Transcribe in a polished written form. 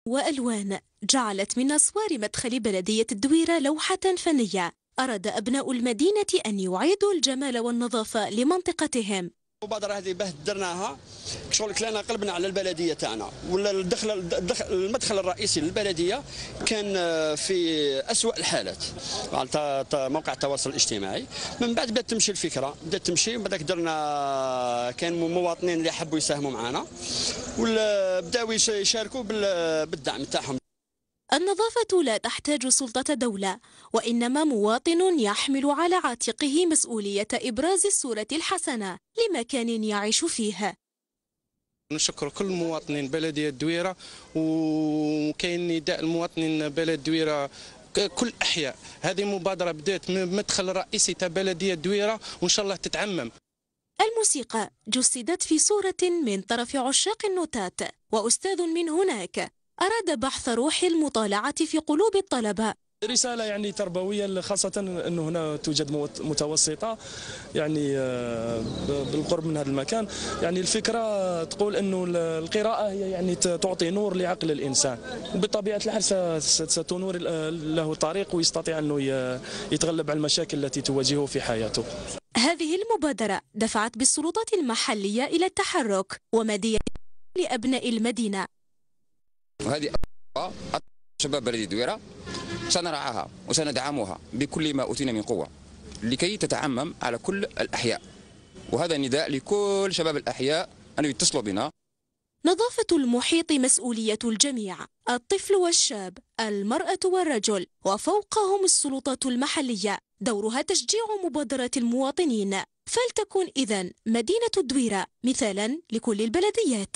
وألوان جعلت من أسوار مدخل بلدية الدويرة لوحة فنية. أراد أبناء المدينة أن يعيدوا الجمال والنظافة لمنطقتهم. المبادرة هذه باه درناها شغل كلنا قلبنا على البلدية تاعنا، ولا المدخل الرئيسي للبلدية كان في أسوأ الحالات على موقع التواصل الاجتماعي. من بعد بدات تمشي الفكرة، بدات تمشي، وبداك درنا كان مواطنين اللي حبوا يساهموا معنا وبداو يشاركوا بالدعم تاعهم. النظافة لا تحتاج سلطة دولة، وإنما مواطن يحمل على عاتقه مسؤولية إبراز الصورة الحسنة لمكان يعيش فيه. نشكر كل مواطنين بلدية الدويرة، وكاين نداء المواطنين بلد الدويرة كل أحياء. هذه مبادرة بدات من المدخل الرئيسي تاع بلدية الدويرة، وإن شاء الله تتعمم. الموسيقى جسدت في صورة من طرف عشاق النوتات، وأستاذ من هناك أراد بحث روح المطالعة في قلوب الطلبة. رسالة يعني تربوية، خاصة أنه هنا توجد متوسطة يعني بالقرب من هذا المكان. يعني الفكرة تقول أنه القراءة هي يعني تعطي نور لعقل الإنسان، وبطبيعة الحال ستنور له طريق ويستطيع أنه يتغلب على المشاكل التي تواجهه في حياته. هذه المبادرة دفعت بالسلطات المحلية إلى التحرك ومدية لأبناء المدينة. وهذه شباب بلدية الدويرة سنرعاها وسندعمها بكل ما أوتينا من قوة لكي تتعمم على كل الأحياء، وهذا نداء لكل شباب الأحياء أن يتصلوا بنا. نظافة المحيط مسؤولية الجميع، الطفل والشاب، المرأة والرجل، وفوقهم السلطات المحلية. دورها تشجيع مبادرة المواطنين، فلتكن إذن مدينة الدويرة مثالا لكل البلديات.